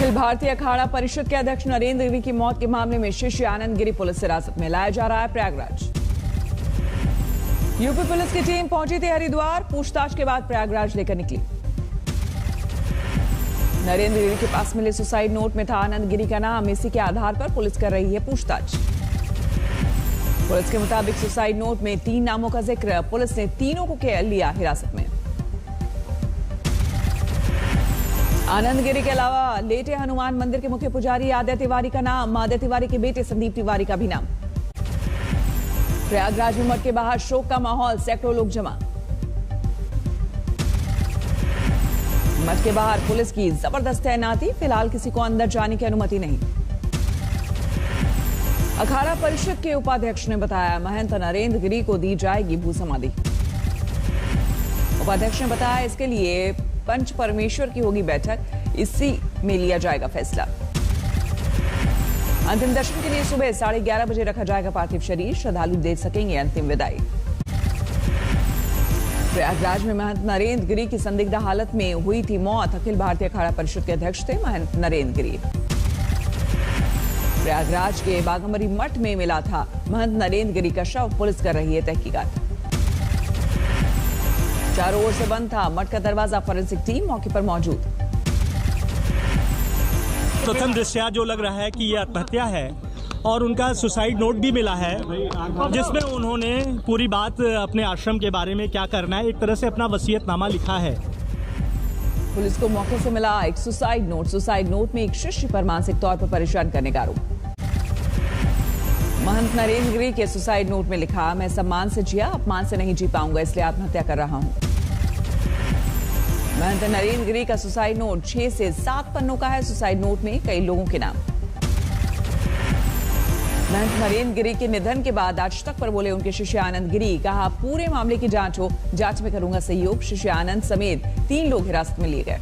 अखिल भारतीय अखाड़ा परिषद के अध्यक्ष नरेंद्र गिरी की मौत के मामले में शिष्य आनंद गिरी पुलिस हिरासत में लाया जा रहा है प्रयागराज। यूपी पुलिस की टीम पहुंची थी हरिद्वार, पूछताछ के बाद प्रयागराज लेकर निकली। नरेंद्र गिरी के पास मिले सुसाइड नोट में था आनंद गिरी का नाम, इसी के आधार पर पुलिस कर रही है पूछताछ। पुलिस के मुताबिक सुसाइड नोट में 3 नामों का जिक्र, पुलिस ने तीनों को लिया हिरासत में। आनंद गिरी के अलावा लेटे हनुमान मंदिर के मुख्य पुजारी आदित्य तिवारी का नाम, आदित्य तिवारी के बेटे संदीप तिवारी का भी नाम। प्रयागराज में मठ के बाहर शोक का माहौल, सैकड़ों लोग जमा। मठ के बाहर पुलिस की जबरदस्त तैनाती, फिलहाल किसी को अंदर जाने की अनुमति नहीं। अखाड़ा परिषद के उपाध्यक्ष ने बताया महंत नरेंद्र गिरी को दी जाएगी भू समाधि। उपाध्यक्ष ने बताया इसके लिए पंच परमेश्वर की होगी बैठक, इसी में लिया जाएगा फैसला। अंतिम दर्शन के लिए सुबह 11:30 बजे रखा जाएगा पार्थिव शरीर, श्रद्धालु दे सकेंगे अंतिम विदाई। प्रयागराज में महंत नरेंद्र गिरी की संदिग्ध हालत में हुई थी मौत। अखिल भारतीय अखाड़ा परिषद के अध्यक्ष थे महंत नरेंद्र गिरी। प्रयागराज के बाघमरी मठ में मिला था महंत नरेंद्र गिरी का शव, पुलिस कर रही है तहकीकात। चारों ओर से बंद था मठ का दरवाजा, फॉरेंसिक टीम मौके पर मौजूद। प्रथम दृष्टया जो लग रहा है कि ये आत्महत्या है और उनका सुसाइड नोट भी मिला है, जिसमें उन्होंने पूरी बात अपने आश्रम के बारे में क्या करना है, एक तरह से अपना वसीयतनामा लिखा है। पुलिस को मौके से मिला एक सुसाइड नोट। सुसाइड नोट में एक शिष्य पर मानसिक तौर पर परेशान करने का आरोप। महंत नरेंद्र गिरी के सुसाइड नोट में लिखा, मैं सम्मान से जिया, अपमान से नहीं जी पाऊंगा, इसलिए आत्महत्या कर रहा हूं। महंत नरेंद्र गिरी का सुसाइड नोट 6 से 7 पन्नों का है। सुसाइड नोट में कई लोगों के नाम। महंत नरेंद्र गिरी के निधन के बाद आज तक पर बोले उनके शिष्य आनंद गिरी, कहा पूरे मामले की जांच हो, जांच में करूंगा सहयोग। शिष्य आनंद समेत 3 लोग हिरासत में लिए गए।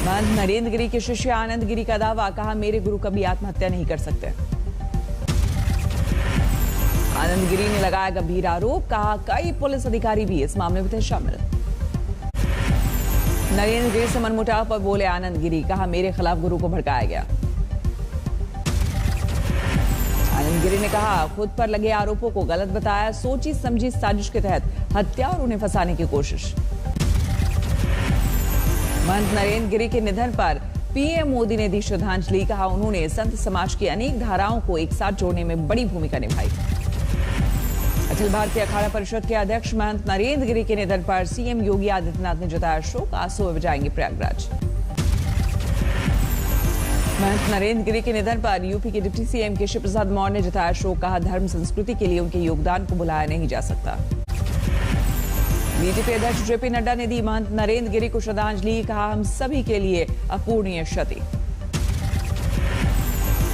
महंत नरेंद्र गिरी के शिष्य आनंद गिरी का दावा, कहा मेरे गुरु कभी आत्महत्या नहीं कर सकते। आनंद गिरी ने लगाया गंभीर आरोप, कहा कई पुलिस अधिकारी भी इस मामले में थे शामिल। नरेंद्र गिरी से मनमुटाव पर बोले आनंद गिरी, कहा मेरे खिलाफ गुरु को भड़काया गया। आनंद गिरी ने कहा खुद पर लगे आरोपों को गलत बताया, सोची समझी साजिश के तहत हत्या और उन्हें फंसाने की कोशिश। महंत नरेंद्र गिरी के निधन पर पीएम मोदी ने दी श्रद्धांजलि, कहा उन्होंने संत समाज की अनेक धाराओं को एक साथ जोड़ने में बड़ी भूमिका निभाई। अखिल भारतीय अखाड़ा परिषद के अध्यक्ष महंत नरेंद्र गिरी के निधन पर सीएम योगी आदित्यनाथ ने जताया शोक, आज सुबह जाएंगे प्रयागराज। महंत नरेंद्र गिरी के निधन पर यूपी के डिप्टी सीएम केशव प्रसाद मौर्य ने जताया शोक, कहा धर्म संस्कृति के लिए उनके योगदान को भुलाया नहीं जा सकता। बीजेपी अध्यक्ष जेपी नड्डा ने दी महंत नरेंद्र गिरी को श्रद्धांजलि, कहा हम सभी के लिए अपूरणीय क्षति।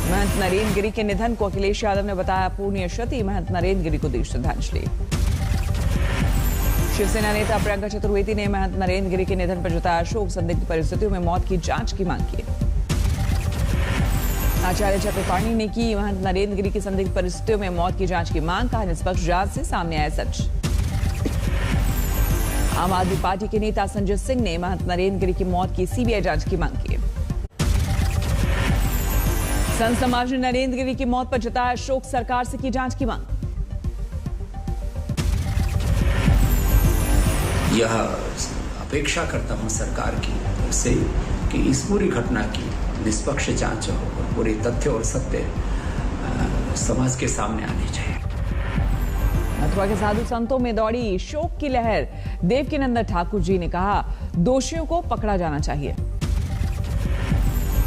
महंत नरेंद्र गिरी के निधन को अखिलेश यादव ने बताया अपूरणीय क्षति, महंत नरेंद्र गिरी को दी श्रद्धांजलि। शिवसेना नेता प्रियंका चतुर्वेदी ने महंत नरेंद्र गिरी के निधन पर जताया शोक, संदिग्ध परिस्थितियों में मौत की जांच की मांग की। आचार्य चक्रपाणी ने की महंत नरेंद्र गिरी की संदिग्ध परिस्थितियों में मौत की जांच की मांग, कहा निष्पक्ष जांच से सामने आया सच। आम आदमी पार्टी के नेता संजय सिंह ने महंत नरेंद्र गिरी की मौत की सीबीआई जांच की मांग की। संत समाज ने नरेंद्र गिरी की मौत पर जताया शोक, सरकार से की जांच की मांग। यह अपेक्षा करता हूं सरकार की से कि इस पूरी घटना की निष्पक्ष जांच हो और पूरे तथ्य और सत्य समाज के सामने आने चाहिए। मथुरा के साधु संतों में दौड़ी शोक की लहर। देवकीनंदन ठाकुर जी ने कहा दोषियों को पकड़ा जाना चाहिए।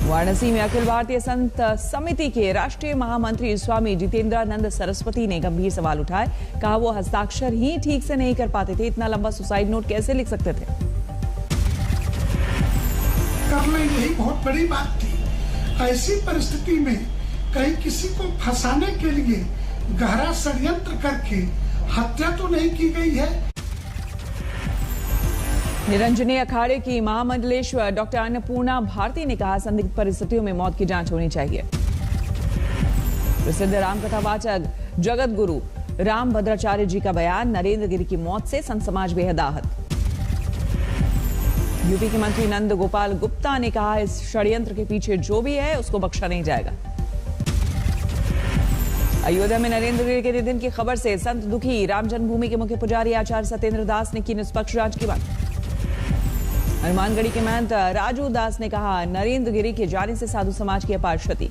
वाराणसी में अखिल भारतीय संत समिति के राष्ट्रीय महामंत्री स्वामी जितेंद्रानंद सरस्वती ने गंभीर सवाल उठाए, कहा वो हस्ताक्षर ही ठीक से नहीं कर पाते थे, इतना लंबा सुसाइड नोट कैसे लिख सकते थे। करना यही बहुत बड़ी बात थी। ऐसी परिस्थिति में कहीं किसी को फंसाने के लिए गहरा षड्यंत्र करके हत्या तो नहीं की गई है। निरंजनी अखाड़े की महामंडलेश्वर डॉक्टर अन्नपूर्णा भारती ने कहा संदिग्ध परिस्थितियों में मौत की जांच होनी चाहिए। प्रसिद्ध रामकथावाचक जगत गुरु राम भद्राचार्य जी का बयान, नरेंद्र गिरी की मौत से संत समाज बेहद आहत। यूपी के मंत्री नंद गोपाल गुप्ता ने कहा, इस षड्यंत्र के पीछे जो भी है उसको बख्शा नहीं जाएगा। अयोध्या में नरेंद्र गिरी के निधन की खबर से संत दुखी। राम जन्मभूमि के मुख्य पुजारी आचार्य सत्येंद्र दास ने की निष्पक्ष जांच की मांग। हनुमानगढ़ी के महंत राजू दास ने कहा, नरेंद्र गिरी के जाने से साधु समाज की अपार क्षति।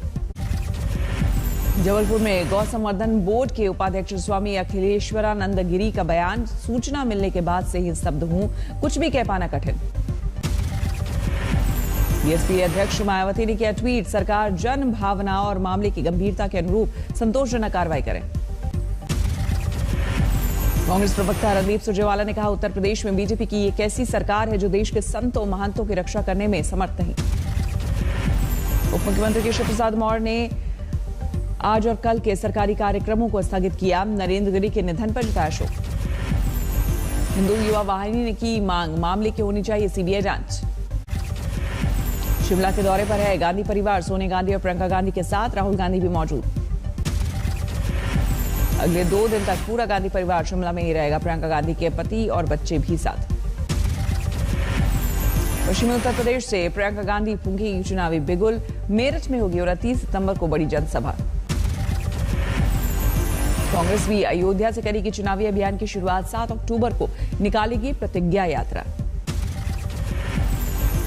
जबलपुर में गौ संवर्धन बोर्ड के उपाध्यक्ष स्वामी अखिलेश्वरानंद गिरी का बयान, सूचना मिलने के बाद से ही स्तब्ध हूं, कुछ भी कह पाना कठिन। बीएसपी अध्यक्ष मायावती ने किया ट्वीट, सरकार जन भावना और मामले की गंभीरता के अनुरूप संतोषजनक कार्रवाई करे। कांग्रेस प्रवक्ता रणदीप सुरजेवाला ने कहा, उत्तर प्रदेश में बीजेपी की एक ऐसी सरकार है जो देश के संतों महंतों की रक्षा करने में समर्थ नहीं। उप मुख्यमंत्री केशव प्रसाद मौर्य ने आज और कल के सरकारी कार्यक्रमों को स्थगित किया। नरेंद्र गिरी के निधन पर जताया शोक। हिंदू युवा वाहिनी ने की मांग, मामले की होनी चाहिए सीबीआई जांच। शिमला के दौरे पर है गांधी परिवार, सोनिया गांधी और प्रियंका गांधी के साथ राहुल गांधी भी मौजूद। अगले 2 दिन तक पूरा गांधी परिवार शिमला में ही रहेगा, प्रियंका गांधी के पति और बच्चे भी साथ। पश्चिमी उत्तर प्रदेश से प्रियंका गांधी फूंकेगी चुनावी बिगुल। मेरठ में होगी 29 सितंबर को बड़ी जनसभा। कांग्रेस भी अयोध्या से करेगी चुनावी अभियान की शुरुआत। 7 अक्टूबर को निकालेगी प्रतिज्ञा यात्रा।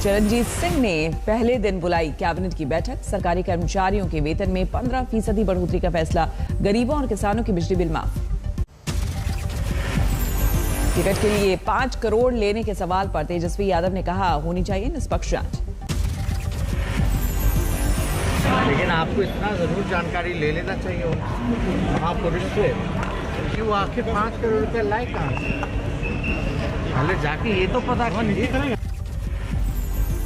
चरणजीत सिंह ने पहले दिन बुलाई कैबिनेट की बैठक। सरकारी कर्मचारियों के वेतन में 15% बढ़ोतरी का फैसला। गरीबों और किसानों की बिजली बिल माफ। टिकट के लिए 5 करोड़ लेने के सवाल पर तेजस्वी यादव ने कहा, होनी चाहिए निष्पक्ष जांच। लेकिन आपको इतना जरूर जानकारी ले लेना चाहिए महापुरुष से कि वो आखिर 5 करोड़ रुपए लाए कहाँ से, पहले जाके ये तो पता कीजिए।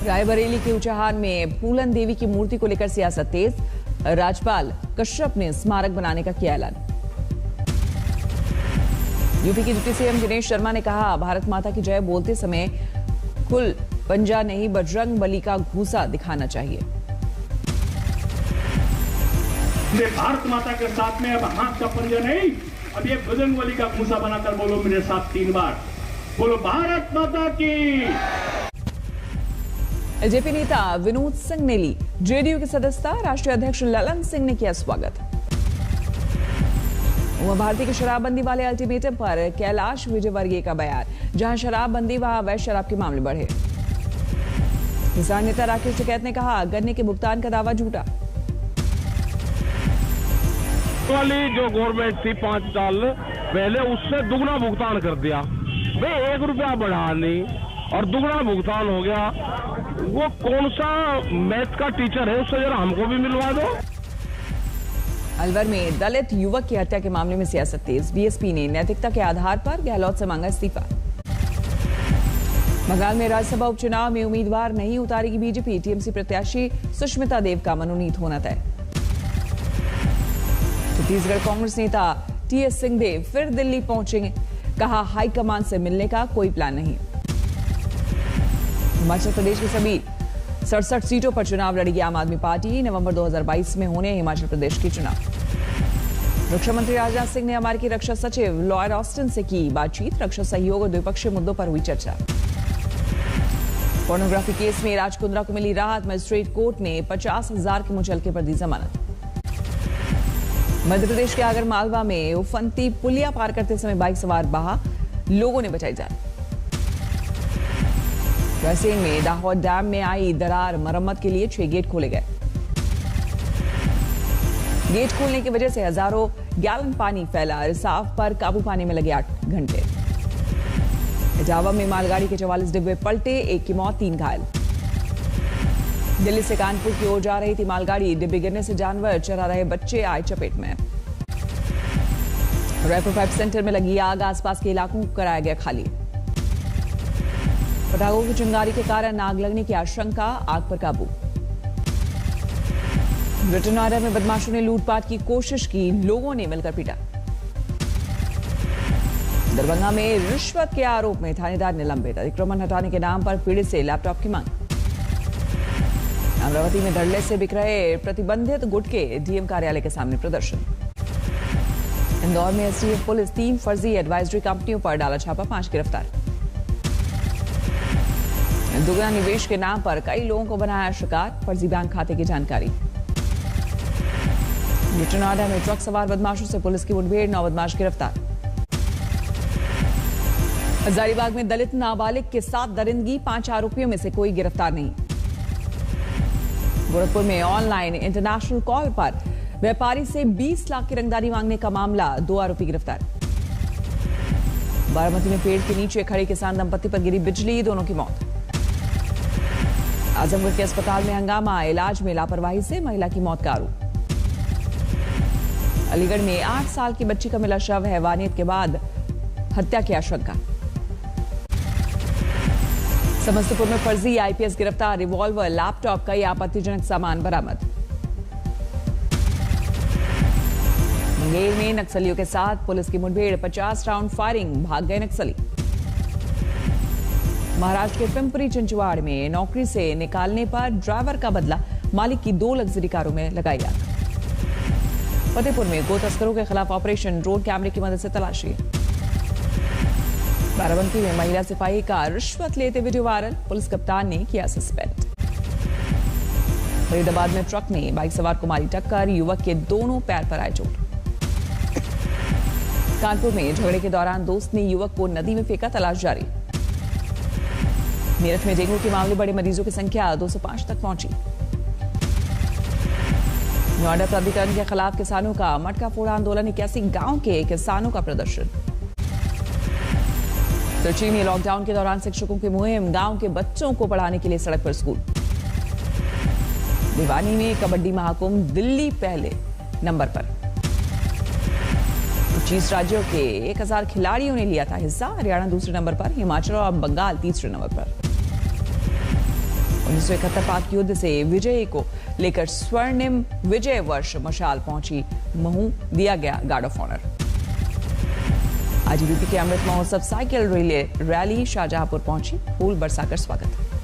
रायबरेली के उचाहान में फूलन देवी की मूर्ति को लेकर सियासत तेज। राज्यपाल कश्यप ने स्मारक बनाने का किया ऐलान। यूपी के डिप्टी सीएम दिनेश शर्मा ने कहा, भारत माता की जय बोलते समय कुल पंजा नहीं बजरंग बली का घूसा दिखाना चाहिए। भारत माता के साथ में अब हाथ का पंजा नहीं, अब ये बजरंग बली का घूसा बनाकर बोलो मेरे साथ 3 बार, बोलो भारत माता की। एलजेपी नेता विनोद सिंह ने ली जेडीयू की सदस्यता। राष्ट्रीय अध्यक्ष ललन सिंह ने किया स्वागत। उमा भारती की शराबबंदी वाले अल्टीमेटम पर कैलाश विजयवर्गीय का बयान, जहां शराबबंदी वहां अवैध शराब के मामले बढ़े। किसान नेता राकेश टिकैत ने कहा, गन्ने के भुगतान का दावा झूठा। वाली जो गवर्नमेंट थी 5 साल पहले, उससे दुगना भुगतान कर दिया। वे 1 रुपया बढ़ा नहीं और दुगना भुगतान हो गया। वो कौन सा मैथ का टीचर है, उससे जरा हमको भी मिलवा दो। अलवर में दलित युवक की हत्या के मामले में सियासत तेज। बीएसपी ने नैतिकता के आधार पर गहलोत से मांगा इस्तीफा। बंगाल में राज्यसभा उपचुनाव में उम्मीदवार नहीं उतारेगी बीजेपी। टीएमसी प्रत्याशी सुष्मिता देव का मनोनीत होना तय। छत्तीसगढ़ कांग्रेस नेता टीएस सिंहदेव फिर दिल्ली पहुंचेंगे, कहा हाईकमान से मिलने का कोई प्लान नहीं। हिमाचल प्रदेश की सभी 67 सीटों पर चुनाव लड़ेगी आम आदमी पार्टी। नवंबर 2022 में होने हिमाचल प्रदेश के चुनाव। रक्षा मंत्री राजनाथ सिंह ने अमेरिकी रक्षा सचिव लॉयड ऑस्टिन से की बातचीत। रक्षा सहयोग और द्विपक्षीय मुद्दों पर हुई चर्चा। पोर्नोग्राफी केस में राज कुंद्रा को मिली राहत। मजिस्ट्रेट कोर्ट ने 50,000 के मुचलके पर दी जमानत। मध्य प्रदेश के आगर मालवा में उफनती पुलिया पार करते समय बाइक सवार बहा, लोगों ने बचाई जान। रायसेन में दाहोद डैम में आई दरार, मरम्मत के लिए 6 गेट खोले गए। गेट खोलने की वजह से हजारों गैलन पानी फैला। रिसाव पर काबू पाने में लगे 8 घंटे। इटावा में मालगाड़ी के 44 डिब्बे पलटे, 1 की मौत, 3 घायल। दिल्ली से कानपुर की ओर जा रही थी मालगाड़ी, डिब्बे गिरने से जानवर चरा रहे बच्चे आए चपेट में। रायपुर पाइप सेंटर में लगी आग, आसपास के इलाकों को कराया गया खाली। पटाखों की चिंगारी के कारण आग लगने की आशंका, आग पर काबू। ग्रेटर नोएडा में बदमाशों ने लूटपाट की कोशिश की, लोगों ने मिलकर पीटा। दरभंगा में रिश्वत के आरोप में थानेदार निलंबित। अतिक्रमण हटाने के नाम पर पीड़ित से लैपटॉप की मांग। अमरावती में धड़ल्ले से बिक रहे प्रतिबंधित गुटखे, डीएम कार्यालय के सामने प्रदर्शन। इंदौर में एसटीएफ पुलिस 3 फर्जी एडवाइजरी कंपनियों पर डाला छापा, 5 गिरफ्तार। दुगना निवेश के नाम पर कई लोगों को बनाया शिकार, फर्जी बैंक खाते की जानकारी। ग्रेटर नोएडा में ट्रक सवार बदमाशों से पुलिस की मुठभेड़, 9 बदमाश गिरफ्तार। हजारीबाग में दलित नाबालिग के साथ दरिंदगी, 5 आरोपियों में से कोई गिरफ्तार नहीं। गोरखपुर में ऑनलाइन इंटरनेशनल कॉल पर व्यापारी से 20 लाख की रंगदारी मांगने का मामला, 2 आरोपी गिरफ्तार। बारामती में पेड़ के नीचे खड़े किसान दंपति पर गिरी बिजली, दोनों की मौत। आजमगढ़ के अस्पताल में हंगामा, इलाज में लापरवाही से महिला की मौत का आरोप। अलीगढ़ में 8 साल की बच्ची का मिला शव, हैवानियत के बाद हत्या की आशंका। समस्तीपुर में फर्जी आईपीएस गिरफ्तार, रिवॉल्वर, लैपटॉप, कई आपत्तिजनक सामान बरामद। मुंगेर में नक्सलियों के साथ पुलिस की मुठभेड़, 50 राउंड फायरिंग, भाग गए नक्सली। महाराष्ट्र के पिंपरी चिंचवाड़ में नौकरी से निकालने पर ड्राइवर का बदला, मालिक की 2 लग्जरी कारों में लगाई आग। फतेहपुर में गो तस्करों के खिलाफ ऑपरेशन, ड्रोन कैमरे की मदद से तलाशी। बाराबंकी में महिला सिपाही का रिश्वत लेते वीडियो वायरल, पुलिस कप्तान ने किया सस्पेंड। फरीदाबाद में ट्रक ने बाइक सवार को मारी टक्कर, युवक के दोनों पैर पर आए चोट। कानपुर में झगड़े के दौरान दोस्त ने युवक को नदी में फेंका, तलाश जारी। मेरठ में डेंगू के मामले बड़े, मरीजों की संख्या 205 तक पहुंची। नोएडा प्राधिकरण के खिलाफ किसानों का मटका फोड़ा आंदोलन, 81 गांव के किसानों का प्रदर्शन। तिरछी में लॉकडाउन के दौरान शिक्षकों की मुहिम, गांव के बच्चों को पढ़ाने के लिए सड़क पर स्कूल। भिवानी में कबड्डी महाकुंभ, दिल्ली पहले नंबर पर। 25 राज्यों के 1000 खिलाड़ियों ने लिया था हिस्सा, हरियाणा दूसरे नंबर पर, हिमाचल और बंगाल तीसरे नंबर पर। 1971 पाक युद्ध से विजय को लेकर स्वर्णिम विजय वर्ष मशाल पहुंची महू, दिया गया गार्ड ऑफ ऑनर। आज यूपी के अमृत महोत्सव साइकिल रैली शाहजहांपुर पहुंची, फूल बरसाकर स्वागत।